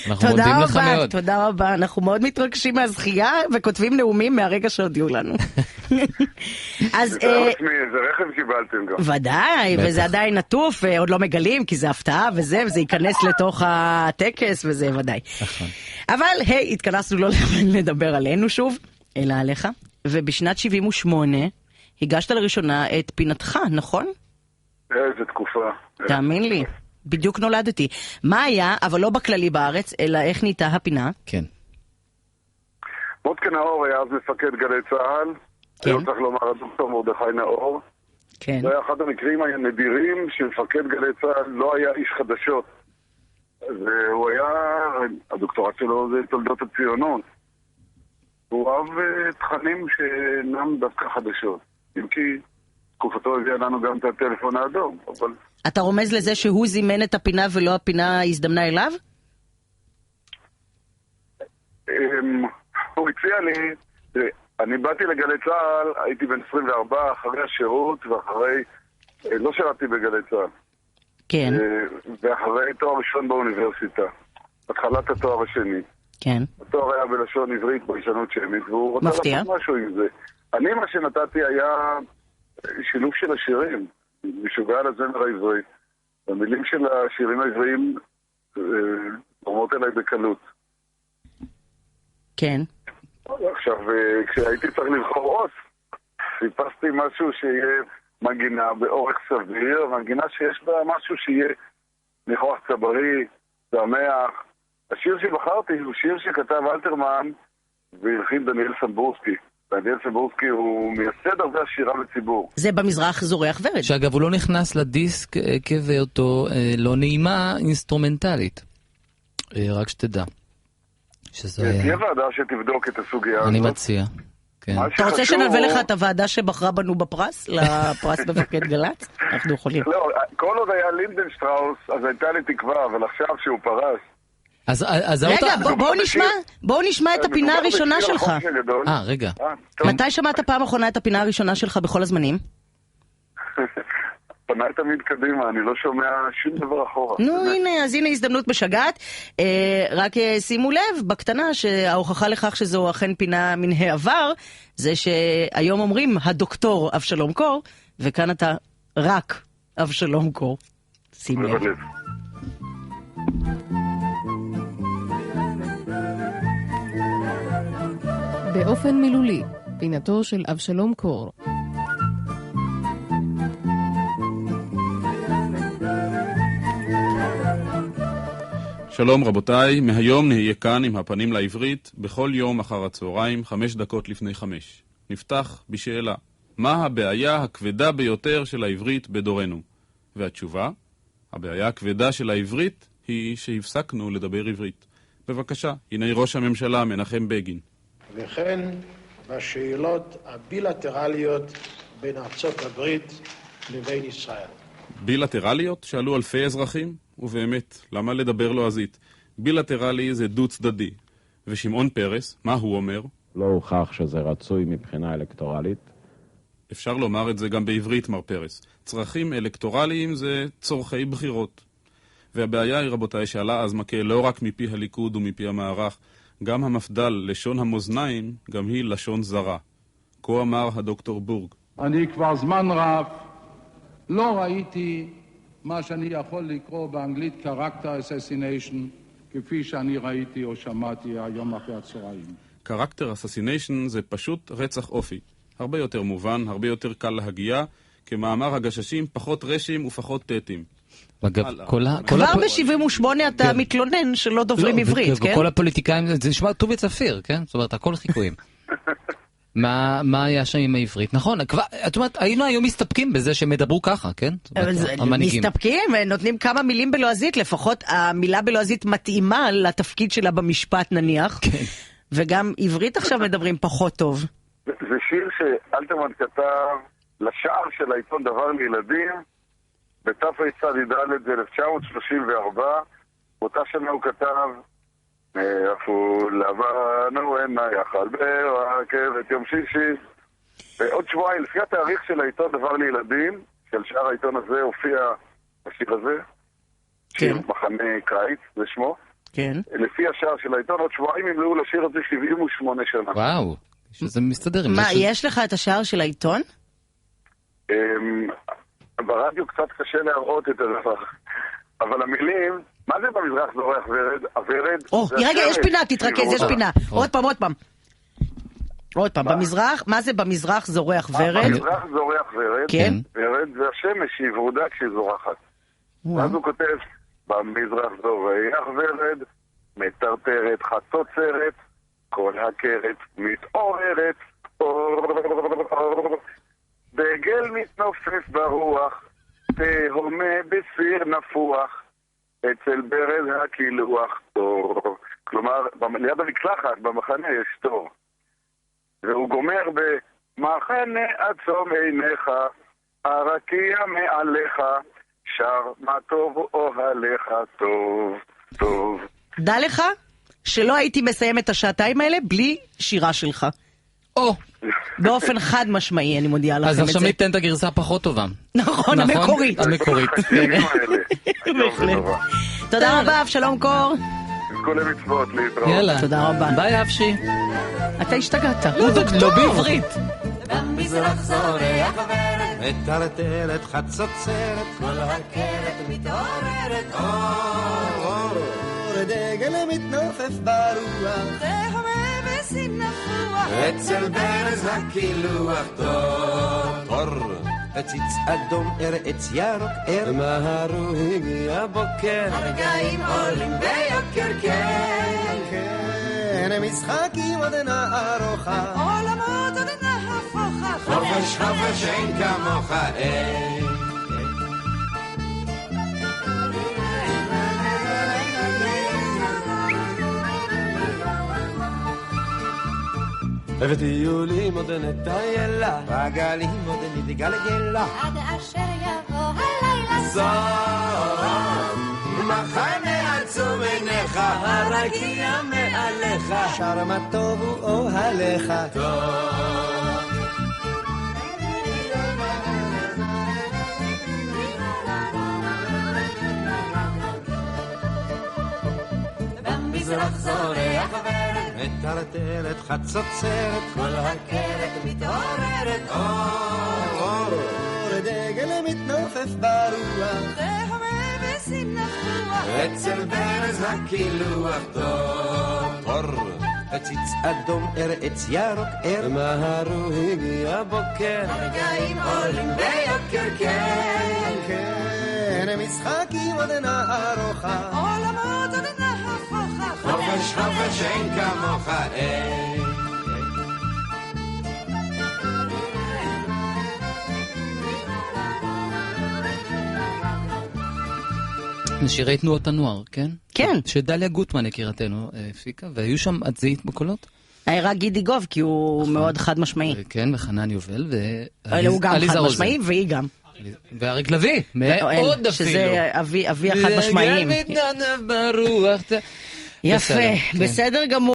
אנחנו מודים לך מאוד. תודה רבה, אנחנו מאוד מתרגשים מהזכייה וכותבים נאומים מהרגע שהודיעו לנו. זה רכב קיבלתם גם. ודאי, וזה עדיין נטוף, עוד לא מגלים, כי זה הפתעה וזה ייכנס לתוך הטקס וזה ודאי. אבל היי, התכנסנו לא לדבר עלינו שוב, אלא עליך, ובשנת 78 הגשת לראשונה את פינתך, נכון? איזה תקופה. תאמין לי, בדיוק נולדתי. מה היה, אבל לא בכללי בארץ, אלא איך נהייתה הפינה? כן. מודקה נאור היה אז מפקד גלי צהל. כן. אני צריך לומר, הדוקטור מרדכי נאור. כן. זה היה אחד המקרים הנדירים שמפקד גלי צהל לא היה איש חדשות. והוא היה, הדוקטורט שלו זה תולדות הציונות. הוא אוהב תכנים שאינם דווקא חדשות. אם כי תקופתו הביאה לנו גם את הטלפון האדום, אבל... אתה רומז לזה שהוא זימן את הפינה ולא הפינה הזדמנה אליו? הוא הציע לי, אני באתי לגלי צהל, הייתי בן 24 אחרי השירות ואחרי, לא שירתי בגלי צהל. כן. ואחרי תואר ראשון באוניברסיטה. התחלת התואר השני. כן. התואר היה בלשון עברית, בלשונות שמית, והוא רוצה לעשות משהו עם זה. אני מה שנתתי היה שילוב של השירים, משוגע על הזמר העברי. המילים של השירים העבריים תורמות אליי בקלות. כן. עכשיו, כשהייתי צריך לבחור עוס, חיפשתי משהו שיהיה מנגינה באורך סביר, מנגינה שיש בה משהו שיהיה ניחוח צברי, שמח. השיר שבחרתי הוא שיר שכתב אלתרמן והלחין דניאל סמבורסקי. דניאל סמבורסקי הוא מייסד הרבה השירה לציבור. זה במזרח זורח ורד. שאגב, הוא לא נכנס לדיסק כבאותו לא נעימה אינסטרומנטלית. רק שתדע. תהיה ועדה שתבדוק את הסוגיה הזאת. אני מציע. אתה רוצה שנלווה לך את הוועדה שבחרה בנו בפרס? לפרס מפקד גל"צ? אנחנו יכולים. לא, כל עוד היה לינדנשטראוס, אז הייתה לי תקווה, אבל עכשיו שהוא פרס. רגע, בואו נשמע את הפינה הראשונה שלך. רגע. מתי שמעת פעם אחרונה את הפינה הראשונה שלך בכל הזמנים? פנה תמיד קדימה, אני לא שומע שום דבר אחורה. נו, אז הנה הזדמנות משגעת. רק שימו לב, בקטנה, שההוכחה לכך שזו אכן פינה מן העבר, זה שהיום אומרים הדוקטור אבשלום קור, וכאן אתה רק אבשלום קור. שים לב. באופן מילולי, פינתו של אבשלום קור. שלום רבותיי, מהיום נהיה כאן עם הפנים לעברית, בכל יום אחר הצהריים, 5 דקות לפני 5. נפתח בשאלה, מה הבעיה הכבדה ביותר של העברית בדורנו? והתשובה, הבעיה הכבדה של העברית היא שהפסקנו לדבר עברית. בבקשה, הנה ראש הממשלה מנחם בגין. וכן בשאלות הבילטרליות בין ארצות הברית לבין ישראל. בילטרליות? שאלו אלפי אזרחים, ובאמת, למה לדבר לועזית? בילטרלי זה דו צדדי. ושמעון פרס, מה הוא אומר? לא הוכח שזה רצוי מבחינה אלקטורלית. אפשר לומר את זה גם בעברית, מר פרס. צרכים אלקטורליים זה צורכי בחירות. והבעיה היא, רבותיי, שעלה אז מכה לא רק מפי הליכוד ומפי המערך, גם המפדל, לשון המאזניים, גם היא לשון זרה. כה אמר הדוקטור בורג. אני כבר זמן רב לא ראיתי מה שאני יכול לקרוא באנגלית character assassination, כפי שאני ראיתי או שמעתי היום אחרי הצהריים. character assassination זה פשוט רצח אופי. הרבה יותר מובן, הרבה יותר קל להגיע, כמאמר הגששים, פחות רשים ופחות תתים. אגב, כבר ב-78 אתה מתלונן שלא דוברים עברית, כן? וכל הפוליטיקאים, זה נשמע טובי צפיר, כן? זאת אומרת, הכל חיקויים. מה היה שם עם העברית? נכון, את אומרת, היינו היום מסתפקים בזה שהם ידברו ככה, כן? מסתפקים, נותנים כמה מילים בלועזית, לפחות המילה בלועזית מתאימה לתפקיד שלה במשפט נניח, וגם עברית עכשיו מדברים פחות טוב. זה שיר שאלתרמן כתב לשער של העיתון דבר לילדים, בתרצ"ד 1934, באותה שנה הוא כתב אפו לבנו הנה יחל ברכבת יום שישי. עוד שבועיים לפי התאריך של העיתון דבר לילדים, של שאר העיתון הזה הופיע השיר הזה, שיר מחנה קיץ, זה שמו. כן. לפי השער של העיתון, עוד שבועיים ימלאו לשיר את זה 78 שנה. וואו, שזה מסתדר. מה, יש לך את השער של העיתון? ברדיו קצת קשה להראות את הדבר. אבל המילים, מה זה במזרח זורח ורד? הוורד... רגע, יש פינה, תתרכז, יש פינה. עוד פעם, במזרח, מה זה במזרח זורח ורד? במזרח זורח ורד, כן. ורד זה השמש שהיא ורודה כשהיא זורחת. ואז הוא כותב, במזרח זורח ורד, מטרטרת חצוצרת, כל הקרת מתעוררת, דגל מתנופף ברוח, תהומה בסיר נפוח, אצל ברז הקילוח תור. כלומר, ליד המקלחת, במחנה יש תור. והוא גומר במחנה עצום עיניך, הרקיע מעליך, שר מה טוב אוהליך, טוב, טוב. דע לך שלא הייתי מסיים את השעתיים האלה בלי שירה שלך. באופן חד משמעי, אני מודיעה לכם את זה. אז עכשיו ניתן את הגרסה הפחות טובה. נכון, המקורית. בהחלט. תודה רבה, אבשלום קור. כל המצוות להתראות. יאללה. תודה רבה. ביי אבשי. אתה השתגעת. הוא דוקטור. לא בעברית. במזרח זורח ורד, מטרטרת חצוצרת, כל הקרת מתעוררת, אור, דגל מתנופף ברוח, תהווה בסיר נפוח, אצל ברז הקילוח תור, עציץ אדום עץ ירוק מהרו הגיע בוקר, הרגעים עולים ביוקר, כן, משחקים עוד נערוכה, עולמות עוד נהפוכה, חופש חופש אין כמוך, וטיולים עוד נטיילה, בגלים עוד נתגלגלה, עד אשר יבוא הלילה סוף, מחנה עצום עיניך, הרקיע מעליך, שר מה טוב הוא אוהליך, טוב. במזרח זורח ורד, מטרטרת חצוצרת, כל הקרת מתעוררת, אור, דגל מתנופף ברוח, תהווה בסיר נפוח, אצל ברז הקילוח תור, עציץ אדום עץ ירוק מהרו הגיע בוקר, הרגעים עולים ביוקר, כן, משחקים עוד נערוכה, עולמות עוד נהפוכה, חופש חופש אין כמוך, שירי תנועות הנוער, כן? כן. שדליה גוטמן יקירתנו הפיקה, והיו שם עזית בקולות? היה גידי גוב, כי הוא מאוד חד משמעי. כן, וחנן יובל, הוא גם חד משמעי, והיא גם. ואריק לביא, מאוד אפילו. שזה אבי החד משמעיים. יפה, בסדר גמור.